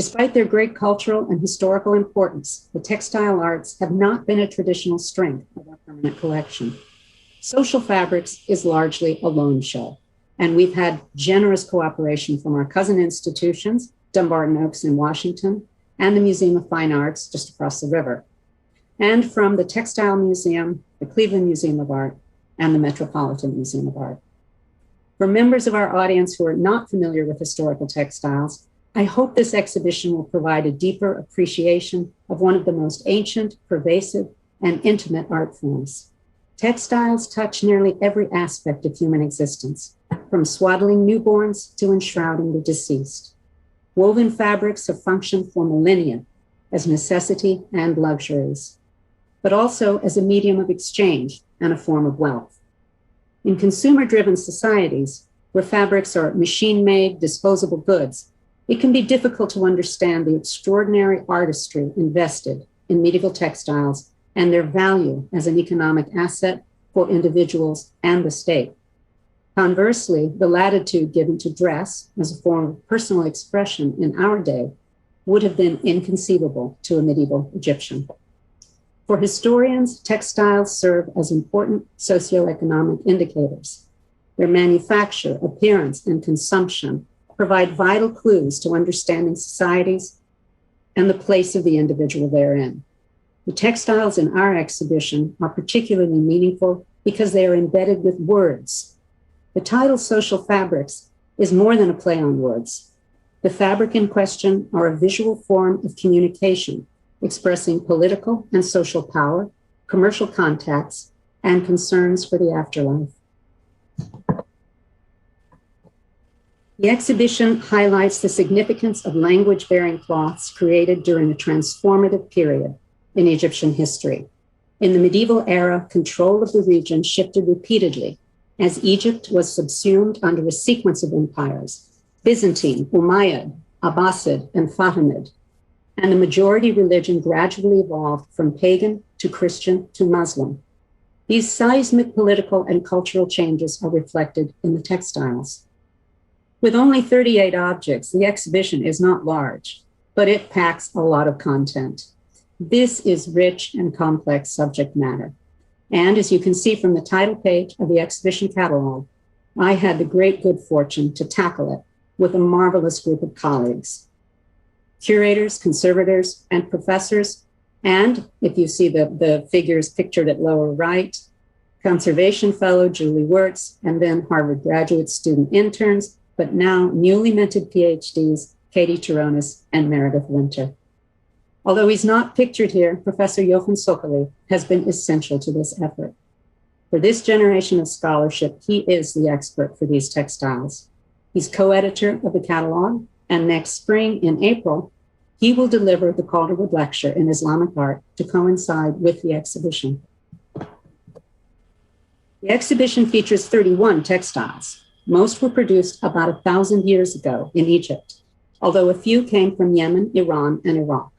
Despite their great cultural and historical importance, the textile arts have not been a traditional strength of our permanent collection. Social fabrics is largely a lone show, and we've had generous cooperation from our cousin institutions, Dumbarton Oaks in Washington, and the Museum of Fine Arts just across the river, and from the Textile Museum, the Cleveland Museum of Art, and the Metropolitan Museum of Art. For members of our audience who are not familiar with historical textiles, I hope this exhibition will provide a deeper appreciation of one of the most ancient, pervasive, and intimate art forms. Textiles touch nearly every aspect of human existence, from swaddling newborns to enshrouding the deceased. Woven fabrics have functioned for millennia as necessity and luxuries, but also as a medium of exchange and a form of wealth. In consumer-driven societies, where fabrics are machine-made, disposable goods, it can be difficult to understand the extraordinary artistry invested in medieval textiles and their value as an economic asset for individuals and the state. Conversely, the latitude given to dress as a form of personal expression in our day would have been inconceivable to a medieval Egyptian. For historians, textiles serve as important socioeconomic indicators. Their manufacture, appearance, and consumption provide vital clues to understanding societies and the place of the individual therein. The textiles in our exhibition are particularly meaningful because they are embedded with words. The title Social Fabrics is more than a play on words. The fabric in question are a visual form of communication, expressing political and social power, commercial contacts, and concerns for the afterlife. The exhibition highlights the significance of language-bearing cloths created during a transformative period in Egyptian history. In the medieval era, control of the region shifted repeatedly as Egypt was subsumed under a sequence of empires, Byzantine, Umayyad, Abbasid, and Fatimid, and the majority religion gradually evolved from pagan to Christian to Muslim. These seismic political and cultural changes are reflected in the textiles. With only 38 objects, the exhibition is not large, but it packs a lot of content. This is rich and complex subject matter. And as you can see from the title page of the exhibition catalog, I had the great good fortune to tackle it with a marvelous group of colleagues, curators, conservators, and professors. And if you see the figures pictured at lower right, conservation fellow Julie Wirtz, and then Harvard graduate student interns, but now newly minted PhDs, Katie Turonis and Meredith Winter. Although he's not pictured here, Professor Jochen Sokoli has been essential to this effort. For this generation of scholarship, he is the expert for these textiles. He's co-editor of the catalog, and next spring in April, he will deliver the Calderwood Lecture in Islamic Art to coincide with the exhibition. The exhibition features 31 textiles. Most were produced about 1,000 years ago in Egypt, although a few came from Yemen, Iran, and Iraq.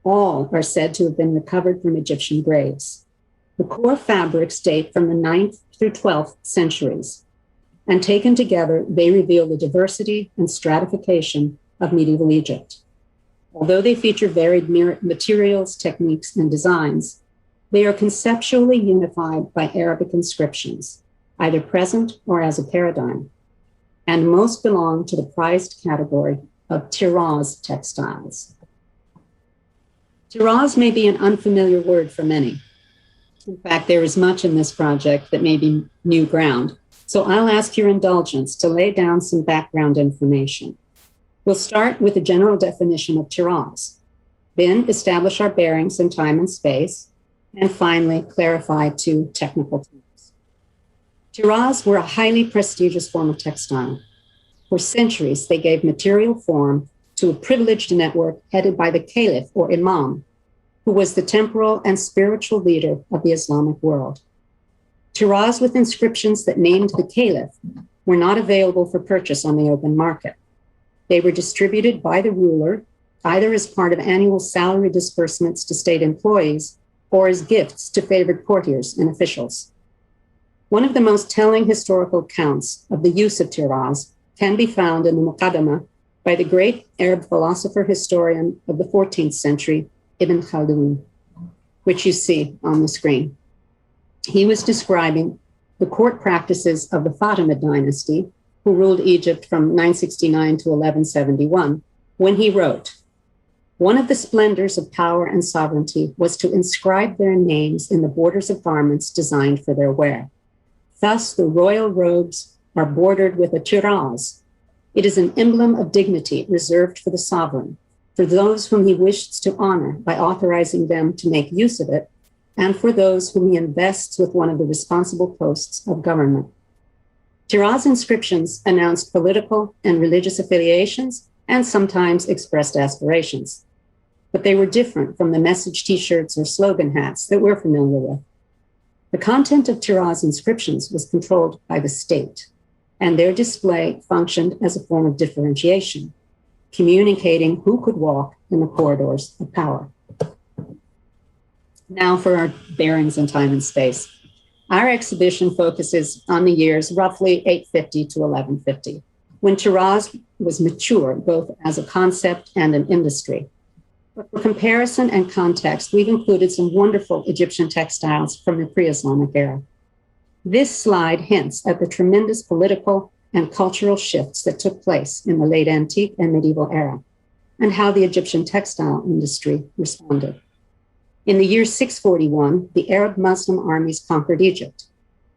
All are said to have been recovered from Egyptian graves. The core fabrics date from the 9th through 12th centuries, and taken together, they reveal the diversity and stratification of medieval Egypt. Although they feature varied materials, techniques, and designs, they are conceptually unified by Arabic inscriptions, either present or as a paradigm, and most belong to the prized category of Tiraz textiles. Tiraz may be an unfamiliar word for many. In fact, there is much in this project that may be new ground, so I'll ask your indulgence to lay down some background information. We'll start with a general definition of Tiraz, then establish our bearings in time and space, and finally clarify two technical terms. Tiraz were a highly prestigious form of textile. For centuries, they gave material form to a privileged network headed by the caliph or imam, who was the temporal and spiritual leader of the Islamic world. Tiraz with inscriptions that named the caliph were not available for purchase on the open market. They were distributed by the ruler, either as part of annual salary disbursements to state employees or as gifts to favored courtiers and officials. One of the most telling historical accounts of the use of Tiraz can be found in the Muqaddimah by the great Arab philosopher historian of the 14th century, Ibn Khaldun, which you see on the screen. He was describing the court practices of the Fatimid dynasty, who ruled Egypt from 969 to 1171, when he wrote, "One of the splendors of power and sovereignty was to inscribe their names in the borders of garments designed for their wear. Thus, the royal robes are bordered with a tiraz. It is an emblem of dignity reserved for the sovereign, for those whom he wishes to honor by authorizing them to make use of it, and for those whom he invests with one of the responsible posts of government." Tiraz inscriptions announced political and religious affiliations and sometimes expressed aspirations. But they were different from the message t-shirts or slogan hats that we're familiar with. The content of Tiraz inscriptions was controlled by the state, and their display functioned as a form of differentiation, communicating who could walk in the corridors of power. Now for our bearings in time and space. Our exhibition focuses on the years roughly 850 to 1150, when Tiraz was mature both as a concept and an industry. But for comparison and context, we've included some wonderful Egyptian textiles from the pre-Islamic era. This slide hints at the tremendous political and cultural shifts that took place in the late antique and medieval era, and how the Egyptian textile industry responded. In the year 641, the Arab Muslim armies conquered Egypt.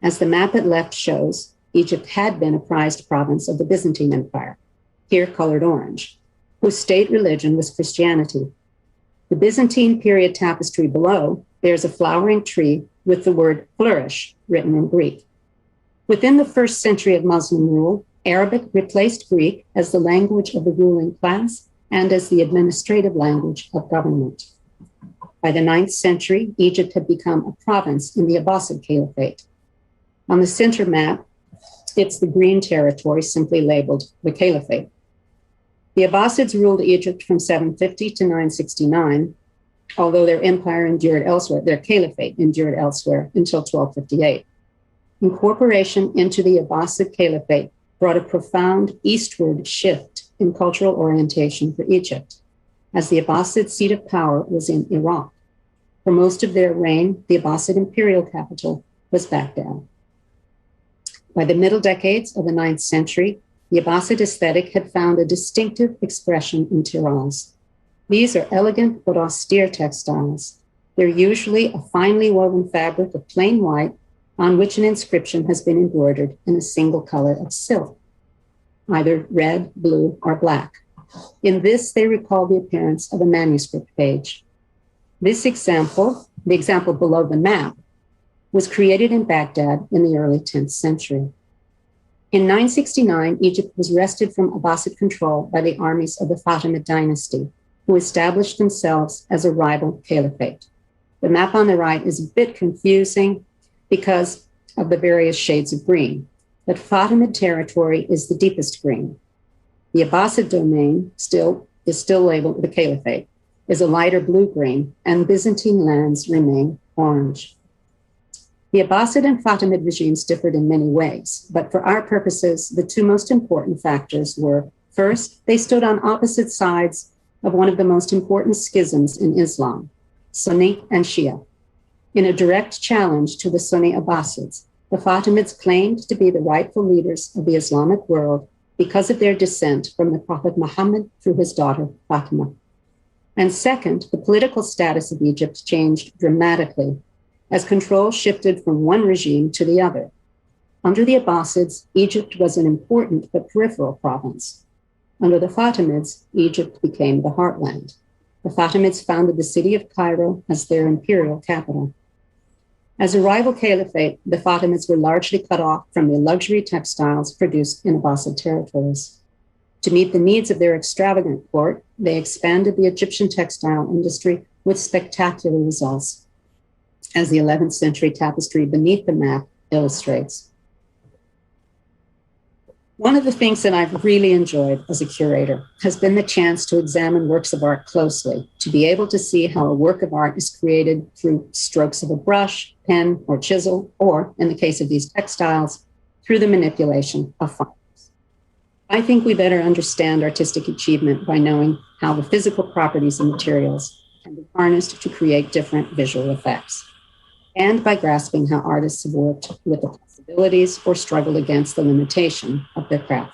As the map at left shows, Egypt had been a prized province of the Byzantine Empire, here colored orange, whose state religion was Christianity. The Byzantine period tapestry below bears a flowering tree with the word flourish written in Greek. Within the first century of Muslim rule, Arabic replaced Greek as the language of the ruling class and as the administrative language of government. By the 9th century, Egypt had become a province in the Abbasid Caliphate. On the center map, it's the green territory simply labeled the Caliphate. The Abbasids ruled Egypt from 750 to 969, although their empire endured elsewhere, their caliphate endured elsewhere until 1258. Incorporation into the Abbasid Caliphate brought a profound eastward shift in cultural orientation for Egypt, as the Abbasid seat of power was in Iraq. For most of their reign, the Abbasid imperial capital was Baghdad. By the middle decades of the 9th century, the Abbasid aesthetic had found a distinctive expression in Tiraz. These are elegant but austere textiles. They're usually a finely woven fabric of plain white on which an inscription has been embroidered in a single color of silk, either red, blue, or black. In this, they recall the appearance of a manuscript page. This example, the example below the map, was created in Baghdad in the early 10th century. In 969, Egypt was wrested from Abbasid control by the armies of the Fatimid dynasty, who established themselves as a rival caliphate. The map on the right is a bit confusing because of the various shades of green, but Fatimid territory is the deepest green. The Abbasid domain is still labeled the caliphate, is a lighter blue-green, and Byzantine lands remain orange. The Abbasid and Fatimid regimes differed in many ways, but for our purposes, the two most important factors were, first, they stood on opposite sides of one of the most important schisms in Islam, Sunni and Shia. In a direct challenge to the Sunni Abbasids, the Fatimids claimed to be the rightful leaders of the Islamic world because of their descent from the Prophet Muhammad through his daughter Fatima. And second, the political status of Egypt changed dramatically as control shifted from one regime to the other. Under the Abbasids, Egypt was an important but peripheral province. Under the Fatimids, Egypt became the heartland. The Fatimids founded the city of Cairo as their imperial capital. As a rival caliphate, the Fatimids were largely cut off from the luxury textiles produced in Abbasid territories. To meet the needs of their extravagant court, they expanded the Egyptian textile industry with spectacular results, as the 11th century tapestry beneath the map illustrates. One of the things that I've really enjoyed as a curator has been the chance to examine works of art closely, to be able to see how a work of art is created through strokes of a brush, pen, or chisel, or, in the case of these textiles, through the manipulation of fibers. I think we better understand artistic achievement by knowing how the physical properties of materials can be harnessed to create different visual effects, and by grasping how artists have worked with the possibilities or struggled against the limitation of their craft.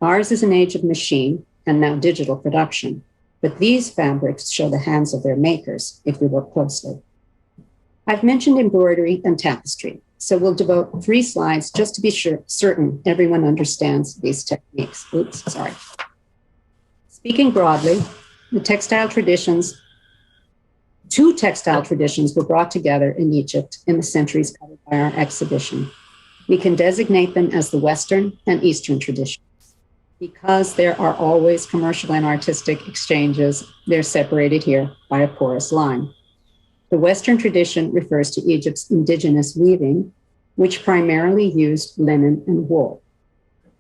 Ours is an age of machine and now digital production, but these fabrics show the hands of their makers if we look closely. I've mentioned embroidery and tapestry, so we'll devote 3 slides just to be certain everyone understands these techniques. Speaking broadly, two textile traditions were brought together in Egypt in the centuries covered by our exhibition. We can designate them as the Western and Eastern traditions. Because there are always commercial and artistic exchanges, they're separated here by a porous line. The Western tradition refers to Egypt's indigenous weaving, which primarily used linen and wool.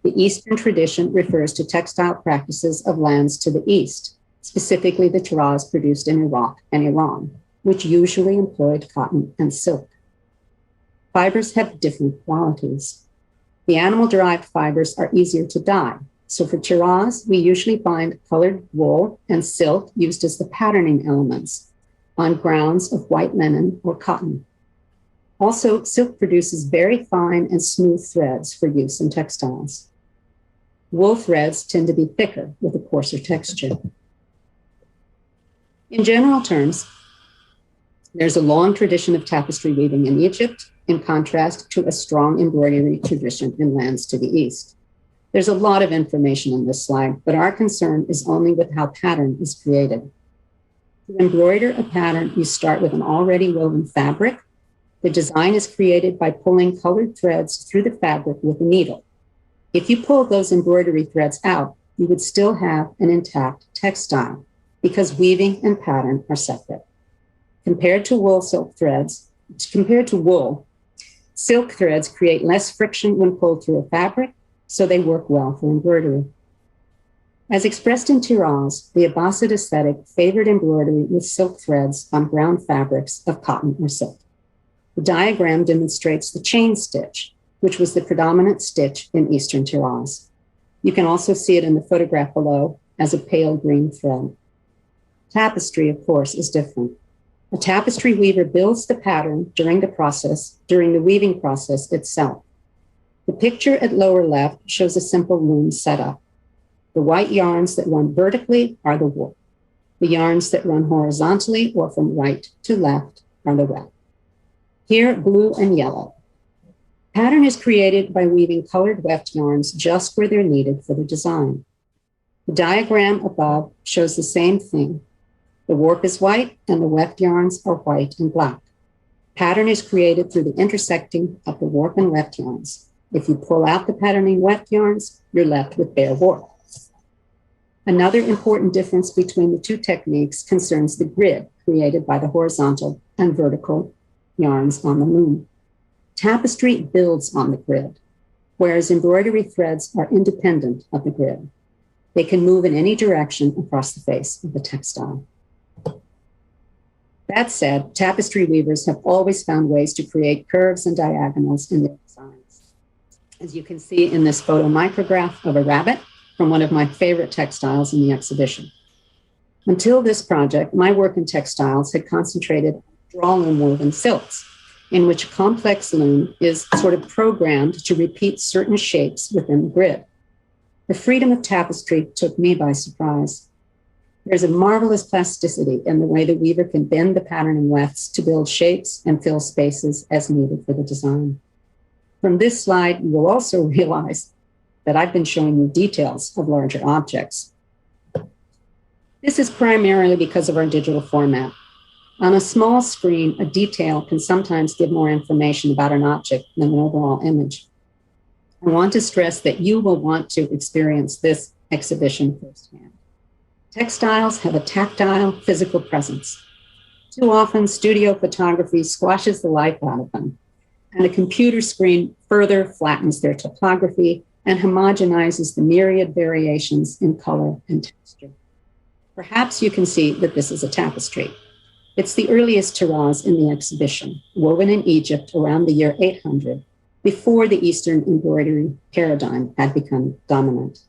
The Eastern tradition refers to textile practices of lands to the east, specifically the taraz produced in Iraq and Iran, which usually employed cotton and silk. Fibers have different qualities. The animal-derived fibers are easier to dye. So for taraz, we usually find colored wool and silk used as the patterning elements on grounds of white linen or cotton. Also, silk produces very fine and smooth threads for use in textiles. Wool threads tend to be thicker with a coarser texture. In general terms, there's a long tradition of tapestry weaving in Egypt, in contrast to a strong embroidery tradition in lands to the east. There's a lot of information in this slide, but our concern is only with how pattern is created. To embroider a pattern, you start with an already woven fabric. The design is created by pulling colored threads through the fabric with a needle. If you pull those embroidery threads out, you would still have an intact textile because weaving and pattern are separate. Compared to wool, silk threads create less friction when pulled through a fabric, so they work well for embroidery. As expressed in Taraz, the Abbasid aesthetic favored embroidery with silk threads on brown fabrics of cotton or silk. The diagram demonstrates the chain stitch, which was the predominant stitch in Eastern Taraz. You can also see it in the photograph below as a pale green thread. Tapestry, of course, is different. A tapestry weaver builds the pattern during the weaving process itself. The picture at lower left shows a simple loom setup. The white yarns that run vertically are the wool. The yarns that run horizontally or from right to left are the weft. Here, blue and yellow. Pattern is created by weaving colored weft yarns just where they're needed for the design. The diagram above shows the same thing. The warp is white and the weft yarns are white and black. Pattern is created through the intersecting of the warp and weft yarns. If you pull out the patterning weft yarns, you're left with bare warp. Another important difference between the two techniques concerns the grid created by the horizontal and vertical yarns on the loom. Tapestry builds on the grid, whereas embroidery threads are independent of the grid. They can move in any direction across the face of the textile. That said, tapestry weavers have always found ways to create curves and diagonals in their designs. As you can see in this photo micrograph of a rabbit from one of my favorite textiles in the exhibition. Until this project, my work in textiles had concentrated on draw loom woven silks, in which a complex loom is sort of programmed to repeat certain shapes within the grid. The freedom of tapestry took me by surprise. There's a marvelous plasticity in the way the weaver can bend the patterning wefts to build shapes and fill spaces as needed for the design. From this slide, you will also realize that I've been showing you details of larger objects. This is primarily because of our digital format. On a small screen, a detail can sometimes give more information about an object than an overall image. I want to stress that you will want to experience this exhibition firsthand. Textiles have a tactile, physical presence. Too often, studio photography squashes the life out of them, and a computer screen further flattens their topography and homogenizes the myriad variations in color and texture. Perhaps you can see that this is a tapestry. It's the earliest taraz in the exhibition, woven in Egypt around the year 800, before the Eastern embroidery paradigm had become dominant.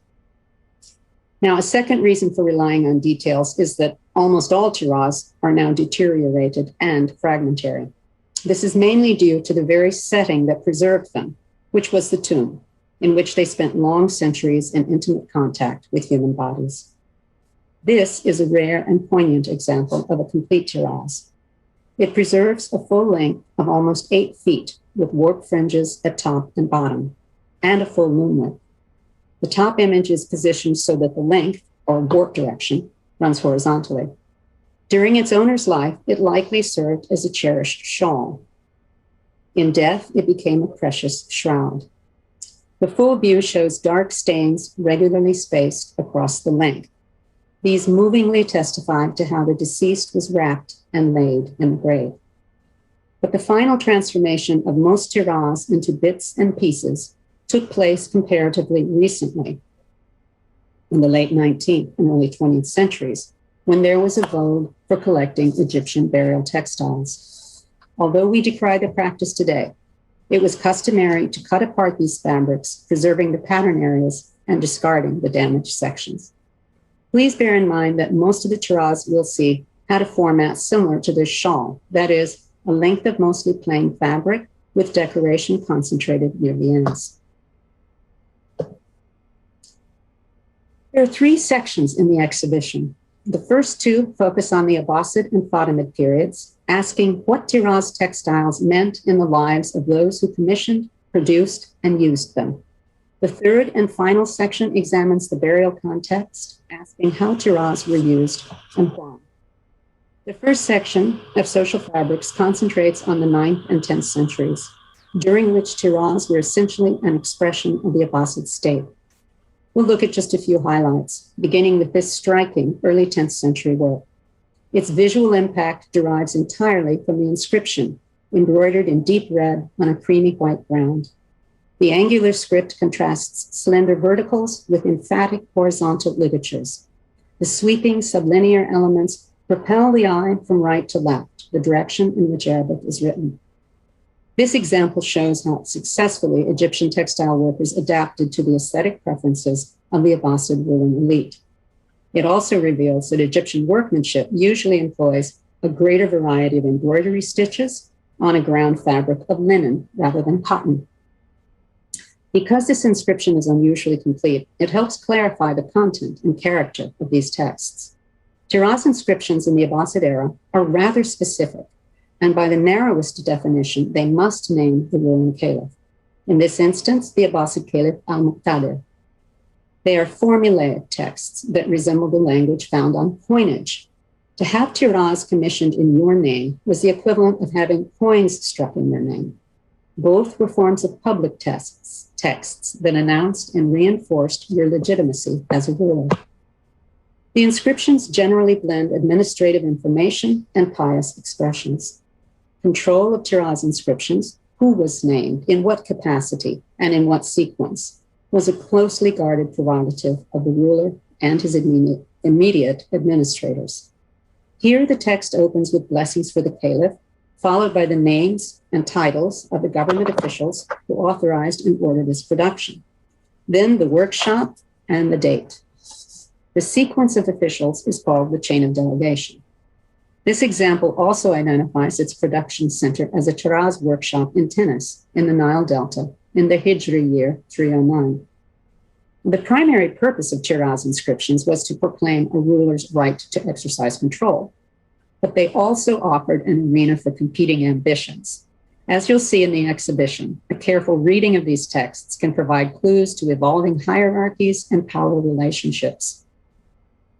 Now, a second reason for relying on details is that almost all tiaras are now deteriorated and fragmentary. This is mainly due to the very setting that preserved them, which was the tomb, in which they spent long centuries in intimate contact with human bodies. This is a rare and poignant example of a complete tiaras. It preserves a full length of almost 8 feet with warp fringes at top and bottom, and a full loom width. The top image is positioned so that the length, or warp direction, runs horizontally. During its owner's life, it likely served as a cherished shawl. In death, it became a precious shroud. The full view shows dark stains regularly spaced across the length. These movingly testify to how the deceased was wrapped and laid in the grave. But the final transformation of most tiaras into bits and pieces took place comparatively recently, in the late 19th and early 20th centuries, when there was a vogue for collecting Egyptian burial textiles. Although we decry the practice today, it was customary to cut apart these fabrics, preserving the pattern areas and discarding the damaged sections. Please bear in mind that most of the tiaras we'll see had a format similar to this shawl, that is, a length of mostly plain fabric with decoration concentrated near the ends. There are 3 sections in the exhibition. The first 2 focus on the Abbasid and Fatimid periods, asking what tiaras textiles meant in the lives of those who commissioned, produced, and used them. The third and final section examines the burial context, asking how tiaras were used and why. The first section of social fabrics concentrates on the 9th and 10th centuries, during which tiaras were essentially an expression of the Abbasid state. We'll look at just a few highlights, beginning with this striking early 10th century work. Its visual impact derives entirely from the inscription, embroidered in deep red on a creamy white ground. The angular script contrasts slender verticals with emphatic horizontal ligatures. The sweeping sublinear elements propel the eye from right to left, the direction in which Arabic is written. This example shows how successfully Egyptian textile workers adapted to the aesthetic preferences of the Abbasid ruling elite. It also reveals that Egyptian workmanship usually employs a greater variety of embroidery stitches on a ground fabric of linen rather than cotton. Because this inscription is unusually complete, it helps clarify the content and character of these texts. Tiaras inscriptions in the Abbasid era are rather specific, and by the narrowest definition, they must name the ruling caliph. In this instance, the Abbasid caliph al-Muqtadir. They are formulaic texts that resemble the language found on coinage. To have tiaras commissioned in your name was the equivalent of having coins struck in your name. Both were forms of public texts that announced and reinforced your legitimacy as a ruler. The inscriptions generally blend administrative information and pious expressions. Control of tiaras inscriptions, who was named, in what capacity, and in what sequence, was a closely guarded prerogative of the ruler and his immediate administrators. Here, the text opens with blessings for the caliph, followed by the names and titles of the government officials who authorized and ordered its production. Then the workshop and the date. The sequence of officials is called the chain of delegation. This example also identifies its production center as a tiaras workshop in Tinis, in the Nile Delta, in the Hijri year 309. The primary purpose of tiaras inscriptions was to proclaim a ruler's right to exercise control, but they also offered an arena for competing ambitions. As you'll see in the exhibition, a careful reading of these texts can provide clues to evolving hierarchies and power relationships.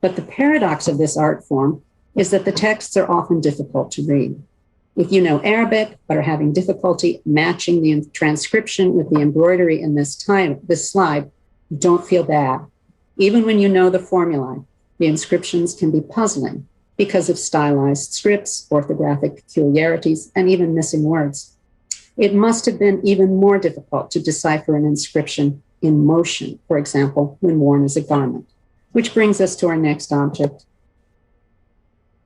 But the paradox of this art form is that the texts are often difficult to read. If you know Arabic but are having difficulty matching the transcription with the embroidery in this slide, don't feel bad. Even when you know the formulae, the inscriptions can be puzzling because of stylized scripts, orthographic peculiarities, and even missing words. It must have been even more difficult to decipher an inscription in motion, for example, when worn as a garment, which brings us to our next object.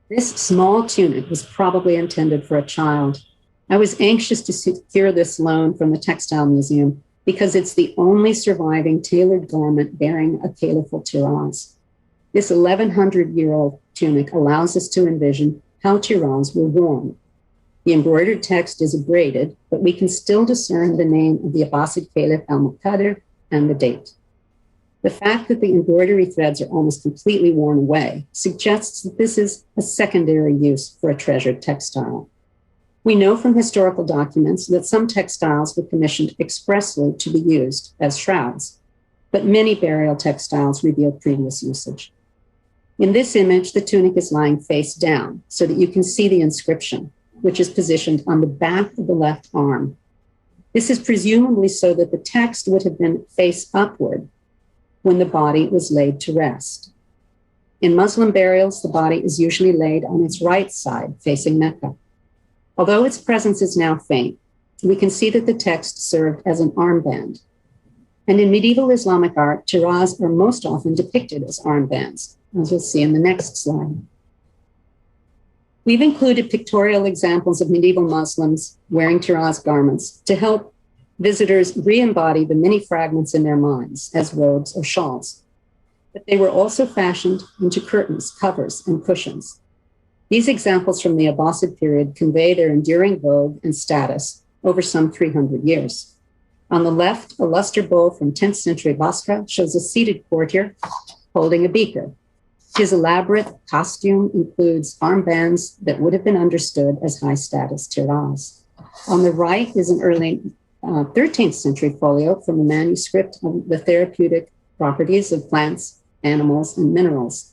This small tunic was probably intended for a child, I was anxious to secure this loan from the Textile Museum because it's the only surviving tailored garment bearing a caliphal tiraz. This 1,100-year-old tunic allows us to envision how tiraz were worn. The embroidered text is abraded, but we can still discern the name of the Abbasid Caliph al-Muqtadir and the date. The fact that the embroidery threads are almost completely worn away suggests that this is a secondary use for a treasured textile. We know from historical documents that some textiles were commissioned expressly to be used as shrouds, but many burial textiles reveal previous usage. In this image, the tunic is lying face down so that you can see the inscription, which is positioned on the back of the left arm. This is presumably so that the text would have been face upward when the body was laid to rest. In Muslim burials, the body is usually laid on its right side, facing Mecca. Although its presence is now faint, we can see that the text served as an armband. And in medieval Islamic art, tiraz are most often depicted as armbands, as you'll see in the next slide. We've included pictorial examples of medieval Muslims wearing tiraz garments to help visitors re-embody the many fragments in their minds as robes or shawls. But they were also fashioned into curtains, covers, and cushions. These examples from the Abbasid period convey their enduring vogue and status over some 300 years. On the left, a luster bowl from 10th century Basra shows a seated courtier holding a beaker. His elaborate costume includes armbands that would have been understood as high-status tiraz. On the right is an early 13th century folio from a manuscript on the therapeutic properties of plants, animals, and minerals.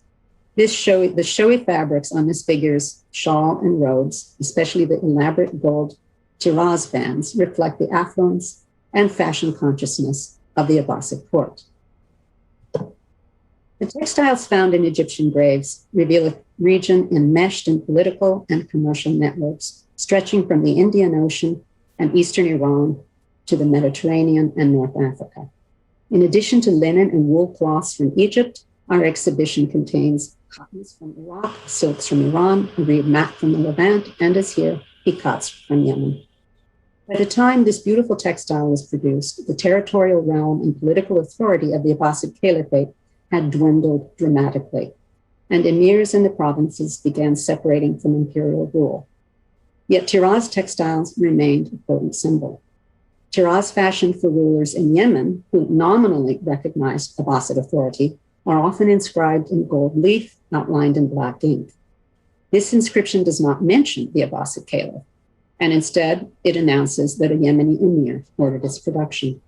The showy fabrics on this figure's shawl and robes, especially the elaborate gold tiraz bands, reflect the affluence and fashion consciousness of the Abbasid court. The textiles found in Egyptian graves reveal a region enmeshed in political and commercial networks, stretching from the Indian Ocean and eastern Iran to the Mediterranean and North Africa. In addition to linen and wool cloths from Egypt, our exhibition contains cottons from Iraq, silks from Iran, reed mat from the Levant, and as here, ikats from Yemen. By the time this beautiful textile was produced, the territorial realm and political authority of the Abbasid Caliphate had dwindled dramatically, and emirs in the provinces began separating from imperial rule. Yet tiraz textiles remained a potent symbol. Tiraz fashioned for rulers in Yemen, who nominally recognized Abbasid authority, are often inscribed in gold leaf outlined in black ink. This inscription does not mention the Abbasid Caliph, and instead it announces that a Yemeni emir ordered its production.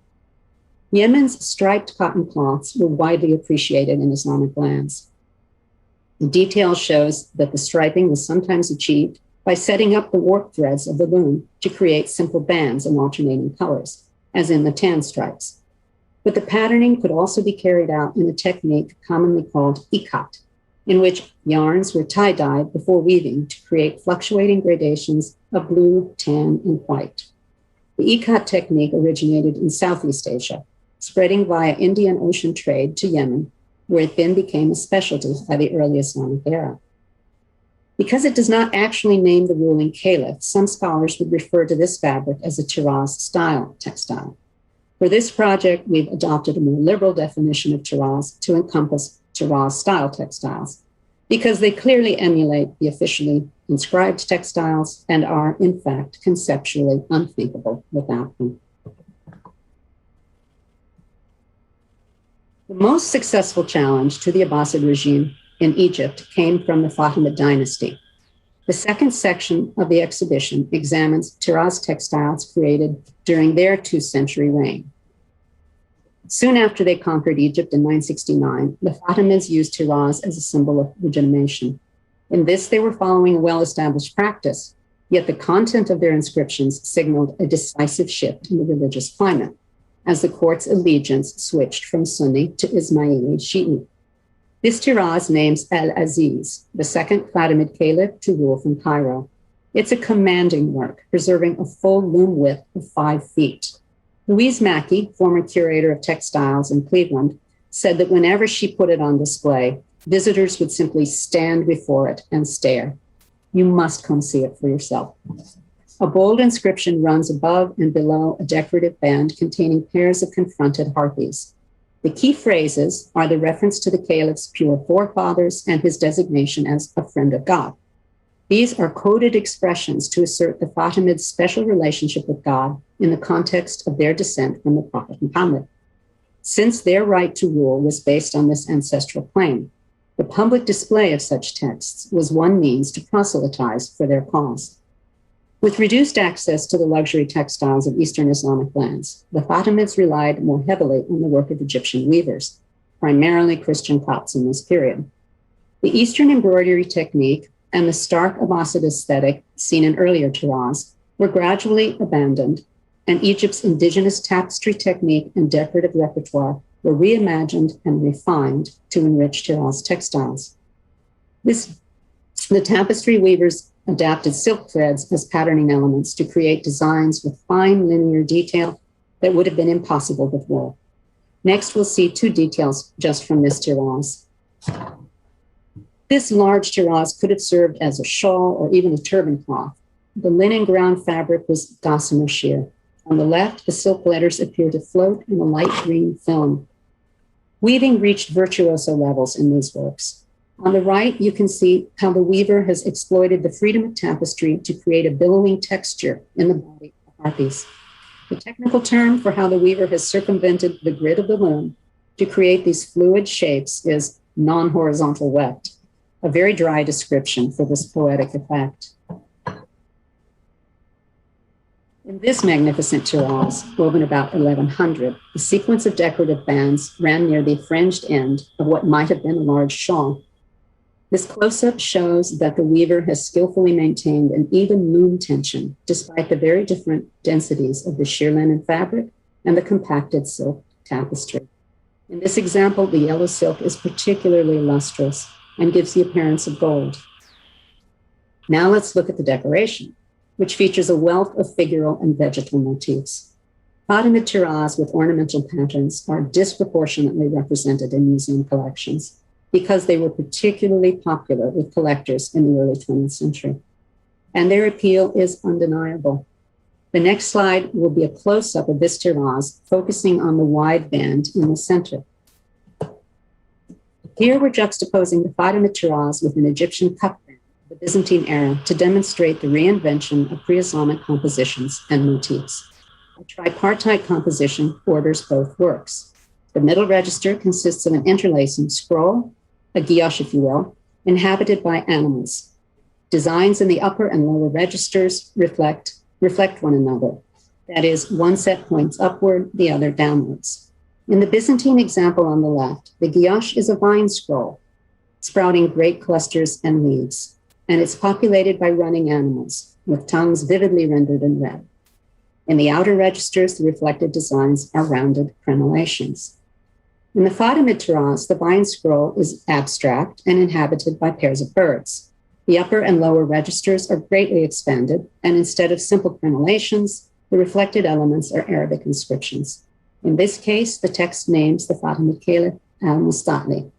Yemen's striped cotton cloths were widely appreciated in Islamic lands. The detail shows that the striping was sometimes achieved by setting up the warp threads of the loom to create simple bands in alternating colors, as in the tan stripes. But the patterning could also be carried out in a technique commonly called ikat, in which yarns were tie-dyed before weaving to create fluctuating gradations of blue, tan, and white. The ikat technique originated in Southeast Asia, spreading via Indian Ocean trade to Yemen, where it then became a specialty by the early Islamic era. Because it does not actually name the ruling caliph, some scholars would refer to this fabric as a tiraz-style textile. For this project, we've adopted a more liberal definition of tiraz to encompass tiraz-style textiles, because they clearly emulate the officially inscribed textiles and are, in fact, conceptually unthinkable without them. The most successful challenge to the Abbasid regime in Egypt came from the Fatimid dynasty. The second section of the exhibition examines tiraz textiles created during their 2th century reign. Soon after they conquered Egypt in 969, the Fatimids used tiraz as a symbol of legitimation. In this, they were following a well-established practice, yet the content of their inscriptions signaled a decisive shift in the religious climate, as the court's allegiance switched from Sunni to Ismaili Shi'i. This tiraz names Al-Aziz, the second Fatimid caliph to rule from Cairo. It's a commanding work, preserving a full loom width of 5 feet. Louise Mackey, former curator of textiles in Cleveland, said that whenever she put it on display, visitors would simply stand before it and stare. You must come see it for yourself. A bold inscription runs above and below a decorative band containing pairs of confronted harpies. The key phrases are the reference to the caliph's pure forefathers and his designation as a friend of God. These are coded expressions to assert the Fatimids' special relationship with God in the context of their descent from the Prophet Muhammad. Since their right to rule was based on this ancestral claim, the public display of such texts was one means to proselytize for their cause. With reduced access to the luxury textiles of Eastern Islamic lands, the Fatimids relied more heavily on the work of Egyptian weavers, primarily Christian Copts in this period. The Eastern embroidery technique and the stark Abbasid aesthetic seen in earlier Tiraz were gradually abandoned, and Egypt's indigenous tapestry technique and decorative repertoire were reimagined and refined to enrich Tiraz textiles. The tapestry weavers adapted silk threads as patterning elements to create designs with fine linear detail that would have been impossible with wool. Next, we'll see two details just from this Tiraz. This large Tiraz could have served as a shawl or even a turban cloth. The linen ground fabric was gossamer sheer. On the left, the silk letters appear to float in a light green film. Weaving reached virtuoso levels in these works. On the right, you can see how the weaver has exploited the freedom of tapestry to create a billowing texture in the body of harpies. The technical term for how the weaver has circumvented the grid of the loom to create these fluid shapes is non-horizontal weft, a very dry description for this poetic effect. In this magnificent Tiraz, woven about 1100, the sequence of decorative bands ran near the fringed end of what might have been a large shawl. This close-up shows that the weaver has skillfully maintained an even loom tension despite the very different densities of the sheer linen fabric and the compacted silk tapestry. In this example, the yellow silk is particularly lustrous and gives the appearance of gold. Now let's look at the decoration, which features a wealth of figural and vegetal motifs. Fatimid Tiraz with ornamental patterns are disproportionately represented in museum collections because they were particularly popular with collectors in the early 20th century. And their appeal is undeniable. The next slide will be a close-up of this Tiraz, focusing on the wide band in the center. Here we're juxtaposing the Fatimid Tiraz with an Egyptian cup band of the Byzantine era to demonstrate the reinvention of pre-Islamic compositions and motifs. A tripartite composition borders both works. The middle register consists of an interlacing scroll, a guilloche, if you will, inhabited by animals. Designs in the upper and lower registers reflect one another. That is, one set points upward, the other downwards. In the Byzantine example on the left, the guilloche is a vine scroll, sprouting great clusters and leaves, and it's populated by running animals, with tongues vividly rendered in red. In the outer registers, the reflected designs are rounded crenellations. In the Fatimid Tiraz, the vine scroll is abstract and inhabited by pairs of birds. The upper and lower registers are greatly expanded, and instead of simple crenellations, the reflected elements are Arabic inscriptions. In this case, the text names the Fatimid Caliph al-Mustatli.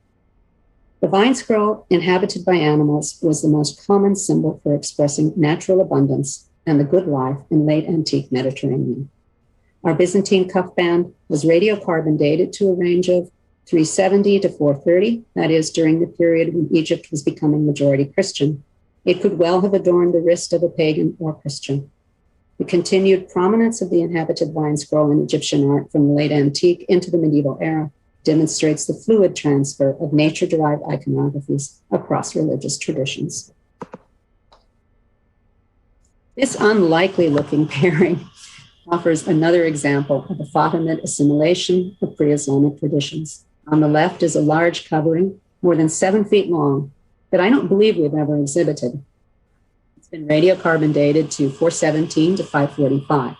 The vine scroll, inhabited by animals, was the most common symbol for expressing natural abundance and the good life in late antique Mediterranean. Our Byzantine cuff band was radiocarbon dated to a range of 370 to 430, that is, during the period when Egypt was becoming majority Christian. It could well have adorned the wrist of a pagan or Christian. The continued prominence of the inhabited vine scroll in Egyptian art from the late antique into the medieval era demonstrates the fluid transfer of nature-derived iconographies across religious traditions. This unlikely-looking pairing offers another example of the Fatimid assimilation of pre-Islamic traditions. On the left is a large covering, more than 7 feet long, that I don't believe we've ever exhibited. It's been radiocarbon dated to 417 to 545.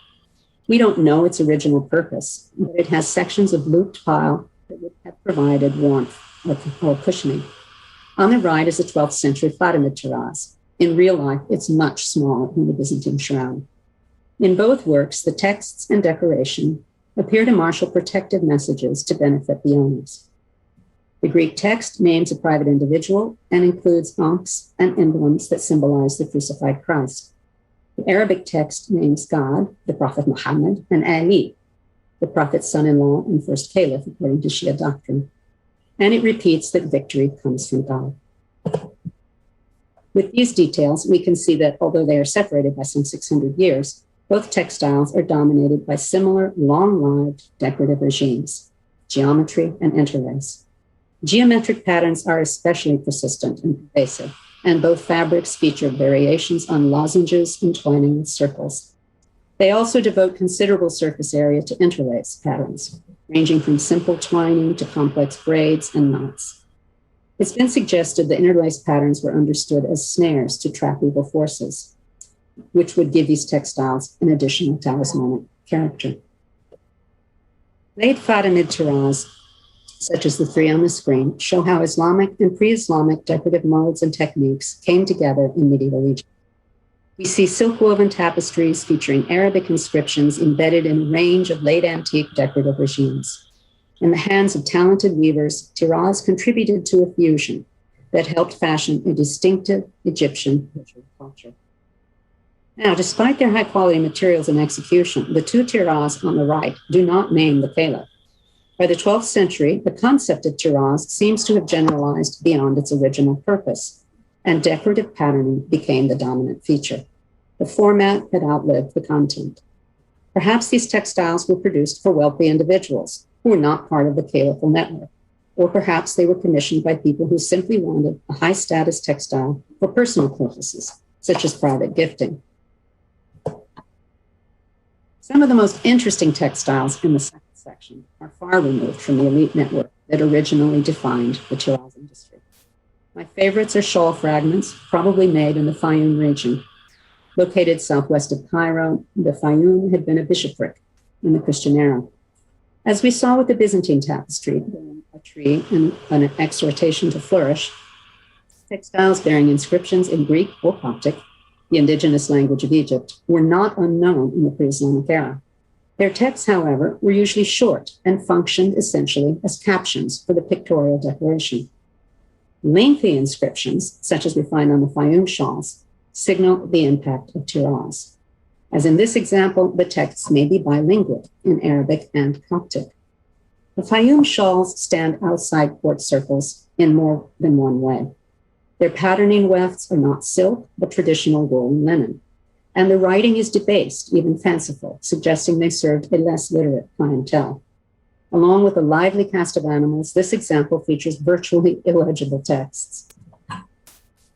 We don't know its original purpose, but it has sections of looped pile that would have provided warmth or cushioning. On the right is a 12th century Fatimid Tiraz. In real life, it's much smaller than the Byzantine shroud. In both works, the texts and decoration appear to marshal protective messages to benefit the owners. The Greek text names a private individual and includes ankhs and emblems that symbolize the crucified Christ. The The Arabic text names God, the Prophet Muhammad, and Ali, the Prophet's son-in-law and first caliph, according to Shia doctrine. And it repeats that victory comes from God. With these details, we can see that although they are separated by some 600 years, both textiles are dominated by similar long-lived decorative regimes, geometry and interlace. Geometric patterns are especially persistent and pervasive, and both fabrics feature variations on lozenges entwining with circles. They also devote considerable surface area to interlace patterns, ranging from simple twining to complex braids and knots. It's been suggested that interlace patterns were understood as snares to trap evil forces, which would give these textiles an additional talismanic character. Late Fatimid tiraz, such as the three on the screen, show how Islamic and pre-Islamic decorative modes and techniques came together in medieval Egypt. We see silk-woven tapestries featuring Arabic inscriptions embedded in a range of late antique decorative regimes. In the hands of talented weavers, tiraz contributed to a fusion that helped fashion a distinctive Egyptian ritual culture. Now, despite their high-quality materials and execution, the two tiraz on the right do not name the caliph. By the 12th century, the concept of tiraz seems to have generalized beyond its original purpose, and decorative patterning became the dominant feature. The format had outlived the content. Perhaps these textiles were produced for wealthy individuals who were not part of the caliphal network, or perhaps they were commissioned by people who simply wanted a high-status textile for personal purposes, such as private gifting. Some of the most interesting textiles in the second section are far removed from the elite network that originally defined the tiraz industry. My favorites are shawl fragments, probably made in the Fayum region. Located southwest of Cairo, the Fayum had been a bishopric in the Christian era. As we saw with the Byzantine tapestry, a tree and an exhortation to flourish, textiles bearing inscriptions in Greek or Coptic, the indigenous language of Egypt, were not unknown in the pre-Islamic era. Their texts, however, were usually short and functioned essentially as captions for the pictorial decoration. Lengthy inscriptions, such as we find on the Fayum shawls, signal the impact of tiraz. As in this example, the texts may be bilingual in Arabic and Coptic. The Fayum shawls stand outside court circles in more than one way. Their patterning wefts are not silk, but traditional wool and linen. And the writing is debased, even fanciful, suggesting they served a less literate clientele. Along with a lively cast of animals, this example features virtually illegible texts.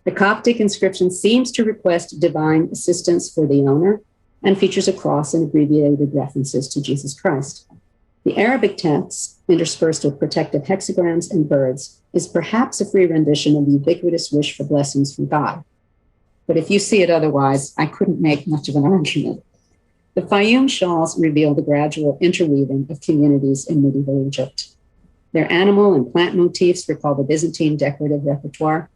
The Coptic inscription seems to request divine assistance for the owner and features a cross and abbreviated references to Jesus Christ. The Arabic text, interspersed with protective hexagrams and birds, is perhaps a free rendition of the ubiquitous wish for blessings from God. But if you see it otherwise, I couldn't make much of an argument. The Fayum shawls reveal the gradual interweaving of communities in medieval Egypt. Their animal and plant motifs recall the Byzantine decorative repertoire,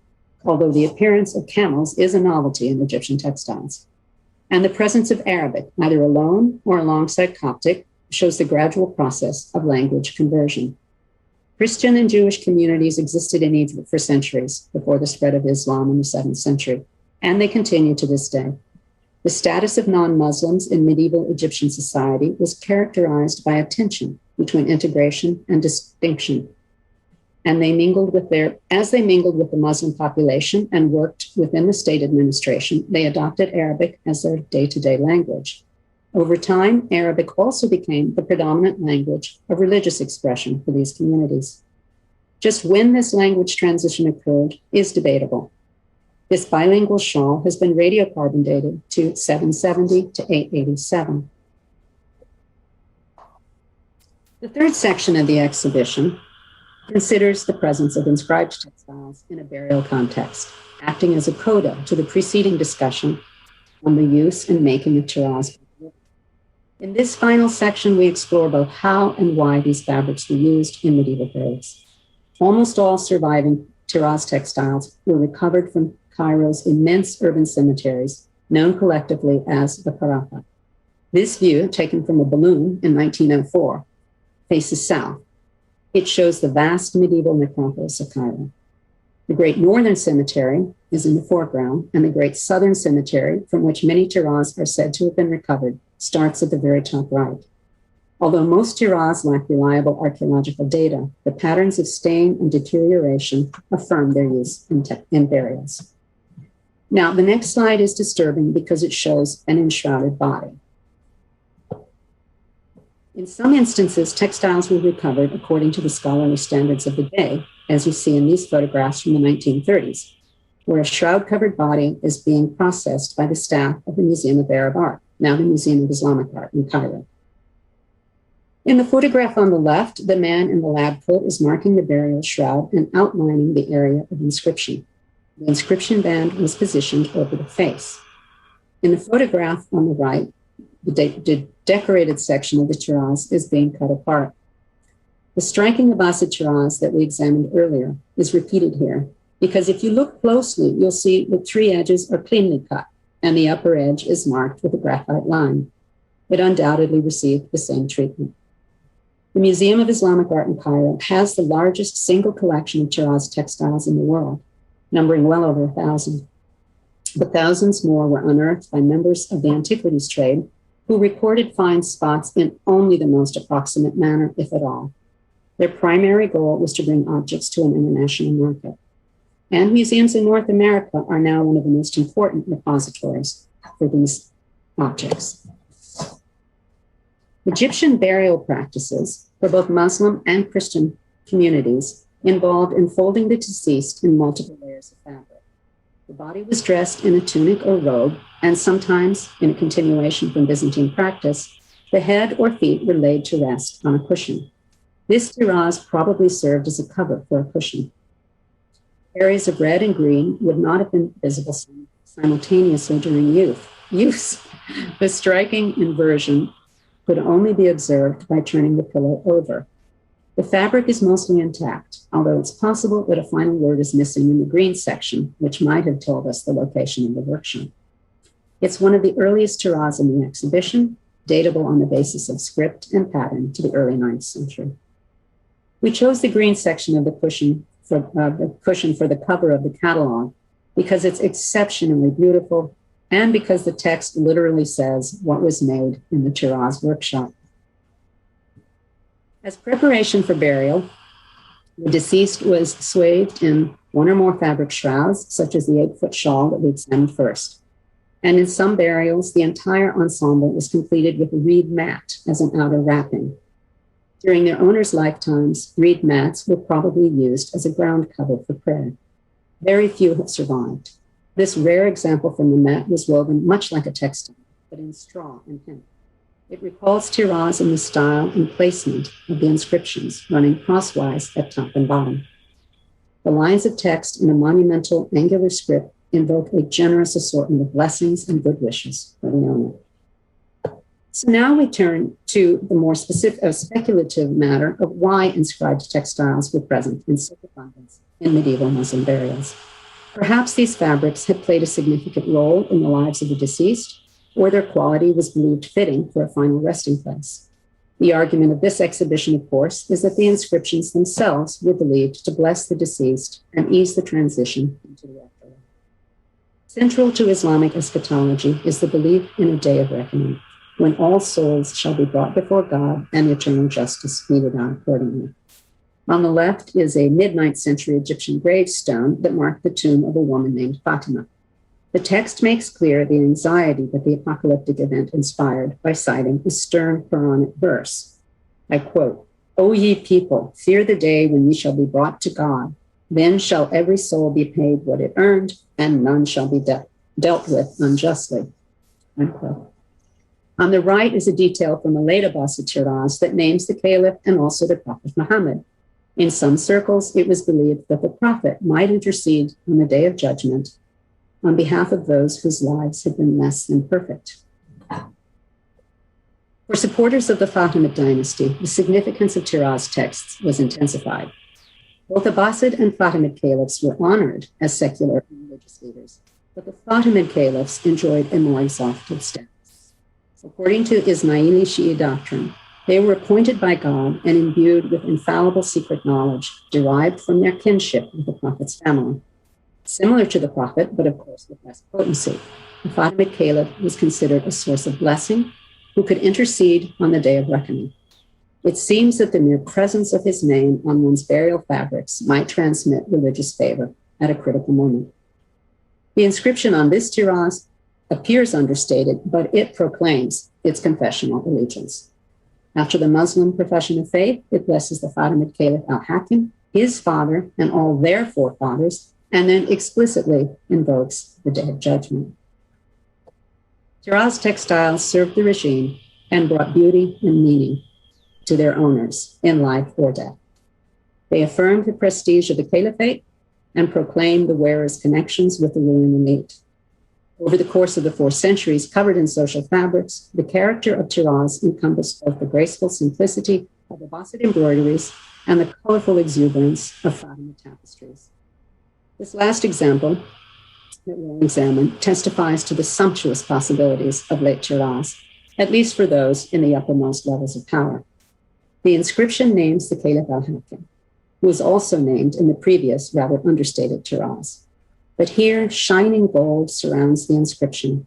although the appearance of camels is a novelty in Egyptian textiles. And the presence of Arabic, either alone or alongside Coptic, shows the gradual process of language conversion. Christian and Jewish communities existed in Egypt for centuries before the spread of Islam in the 7th century, and they continue to this day. The status of non-Muslims in medieval Egyptian society was characterized by a tension between integration and distinction. And as they mingled with the Muslim population and worked within the state administration, they adopted Arabic as their day-to-day language. Over time, Arabic also became the predominant language of religious expression for these communities. Just when this language transition occurred is debatable. This bilingual shawl has been radiocarbon dated to 770 to 887. The third section of the exhibition considers the presence of inscribed textiles in a burial context, acting as a coda to the preceding discussion on the use and making of tiraz. In this final section, we explore both how and why these fabrics were used in medieval periods. Almost all surviving tiraz textiles were recovered from Cairo's immense urban cemeteries, known collectively as the Parapa. This view, taken from a balloon in 1904, faces south. It shows the vast medieval necropolis of Cairo. The Great Northern Cemetery, is in the foreground, and the Great Southern Cemetery, from which many tiraz are said to have been recovered, starts at the very top right. Although most tiraz lack reliable archaeological data, the patterns of stain and deterioration affirm their use in burials. Now, the next slide is disturbing because it shows an enshrouded body. In some instances, textiles were recovered according to the scholarly standards of the day, as you see in these photographs from the 1930s, where a shroud-covered body is being processed by the staff of the Museum of Arab Art, now the Museum of Islamic Art in Cairo. In the photograph on the left, the man in the lab coat is marking the burial shroud and outlining the area of inscription. The inscription band was positioned over the face. In the photograph on the right, the decorated section of the tiraz is being cut apart. The striking Abbasid tiraz that we examined earlier is repeated here, because if you look closely, you'll see the three edges are cleanly cut, and the upper edge is marked with a graphite line. It undoubtedly received the same treatment. The Museum of Islamic Art in Cairo has the largest single collection of tiraz textiles in the world, numbering well over 1,000. But thousands more were unearthed by members of the antiquities trade who recorded find spots in only the most approximate manner, if at all. Their primary goal was to bring objects to an international market. And museums in North America are now one of the most important repositories for these objects. Egyptian burial practices for both Muslim and Christian communities involved enfolding the deceased in multiple layers of fabric. The body was dressed in a tunic or robe, and sometimes, in a continuation from Byzantine practice, the head or feet were laid to rest on a cushion. This tiraz probably served as a cover for a cushion. Areas of red and green would not have been visible simultaneously during use. The striking inversion could only be observed by turning the pillow over. The fabric is mostly intact, although it's possible that a final word is missing in the green section, which might have told us the location of the workshop. It's one of the earliest tiraz in the exhibition, datable on the basis of script and pattern to the early 9th century. We chose the green section of the cushion for the cover of the catalog because it's exceptionally beautiful and because the text literally says what was made in the tiraz workshop. As preparation for burial, the deceased was swathed in one or more fabric shrouds, such as the 8-foot shawl that we examined first. And in some burials, the entire ensemble was completed with a reed mat as an outer wrapping. During their owners' lifetimes, reed mats were probably used as a ground cover for prayer. Very few have survived. This rare example from the mat was woven much like a textile, but in straw and hemp. It recalls tiraz in the style and placement of the inscriptions, running crosswise at top and bottom. The lines of text in a monumental angular script invoke a generous assortment of blessings and good wishes for the owner. So now we turn to the more speculative matter of why inscribed textiles were present in such abundance in medieval Muslim burials. Perhaps these fabrics had played a significant role in the lives of the deceased, or their quality was believed fitting for a final resting place. The argument of this exhibition, of course, is that the inscriptions themselves were believed to bless the deceased and ease the transition into the afterlife. Central to Islamic eschatology is the belief in a day of reckoning, when all souls shall be brought before God and eternal justice meted out accordingly. On the left is a mid-9th century Egyptian gravestone that marked the tomb of a woman named Fatima. The text makes clear the anxiety that the apocalyptic event inspired by citing a stern Quranic verse. I quote, "O ye people, fear the day when ye shall be brought to God. Then shall every soul be paid what it earned, and none shall be dealt with unjustly." Unquote. On the right is a detail from a late Abbasid tiraz that names the caliph and also the Prophet Muhammad. In some circles, it was believed that the prophet might intercede on the day of judgment on behalf of those whose lives had been less than perfect. For supporters of the Fatimid dynasty, the significance of tiraz texts was intensified. Both Abbasid and Fatimid caliphs were honored as secular and religious leaders, but the Fatimid caliphs enjoyed a more exalted status. According to Ismaili Shi'i doctrine, they were appointed by God and imbued with infallible secret knowledge derived from their kinship with the Prophet's family. Similar to the prophet, but of course with less potency, the Fatimid caliph was considered a source of blessing who could intercede on the day of reckoning. It seems that the mere presence of his name on one's burial fabrics might transmit religious favor at a critical moment. The inscription on this tiraz appears understated, but it proclaims its confessional allegiance. After the Muslim profession of faith, it blesses the Fatimid Caliph al-Hakim, his father, and all their forefathers, and then explicitly invokes the Day of Judgment. Tiraz textiles served the regime and brought beauty and meaning to their owners in life or death. They affirmed the prestige of the caliphate and proclaimed the wearer's connections with the ruling elite. Over the course of the 4 centuries, covered in social fabrics, the character of Tiraz encompassed both the graceful simplicity of Abbasid embroideries and the colorful exuberance of Fatimid tapestries. This last example that we'll examine testifies to the sumptuous possibilities of late Tiraz, at least for those in the uppermost levels of power. The inscription names the Caliph al-Hakim, who was also named in the previous, rather understated tiraz. But here, shining gold surrounds the inscription,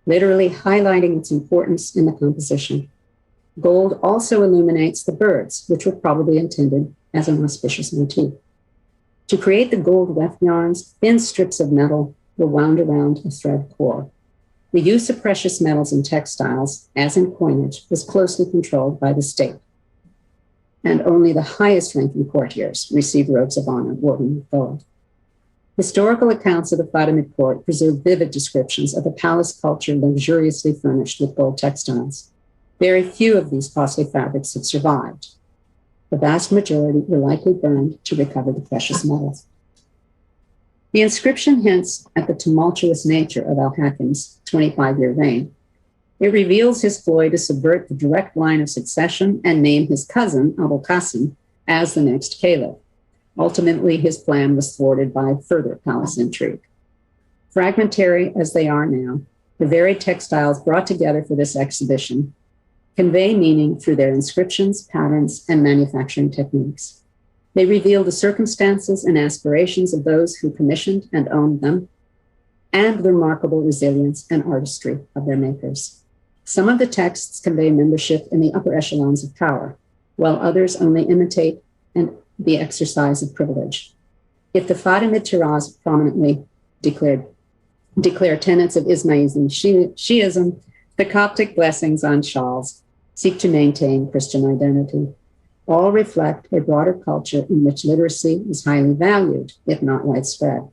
literally highlighting its importance in the composition. Gold also illuminates the birds, which were probably intended as an auspicious motif. To create the gold weft yarns, thin strips of metal were wound around a thread core. The use of precious metals in textiles, as in coinage, was closely controlled by the state, and only the highest-ranking courtiers received robes of honor woven with gold. Historical accounts of the Fatimid court preserve vivid descriptions of a palace culture luxuriously furnished with gold textiles. Very few of these costly fabrics have survived. The vast majority were likely burned to recover the precious metals. The inscription hints at the tumultuous nature of al-Hakim's 25-year reign. It reveals his ploy to subvert the direct line of succession and name his cousin, Abu Qasim, as the next caliph. Ultimately, his plan was thwarted by further palace intrigue. Fragmentary as they are now, the varied textiles brought together for this exhibition convey meaning through their inscriptions, patterns, and manufacturing techniques. They reveal the circumstances and aspirations of those who commissioned and owned them, and the remarkable resilience and artistry of their makers. Some of the texts convey membership in the upper echelons of power, while others only imitate the exercise of privilege. If the Fatimid tiraz prominently declare tenets of Ismailism, Shiism, the Coptic blessings on shawls seek to maintain Christian identity. All reflect a broader culture in which literacy is highly valued, if not widespread.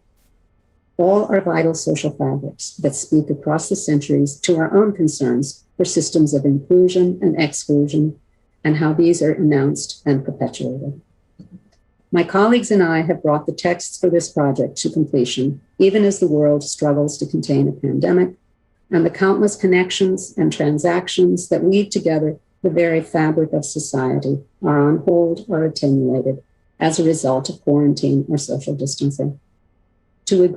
All are vital social fabrics that speak across the centuries to our own concerns for systems of inclusion and exclusion and how these are announced and perpetuated. My colleagues and I have brought the texts for this project to completion, even as the world struggles to contain a pandemic, and the countless connections and transactions that weave together the very fabric of society are on hold or attenuated as a result of quarantine or social distancing. To a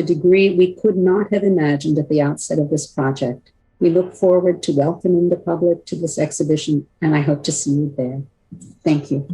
degree we could not have imagined at the outset of this project, we look forward to welcoming the public to this exhibition, and I hope to see you there. Thank you.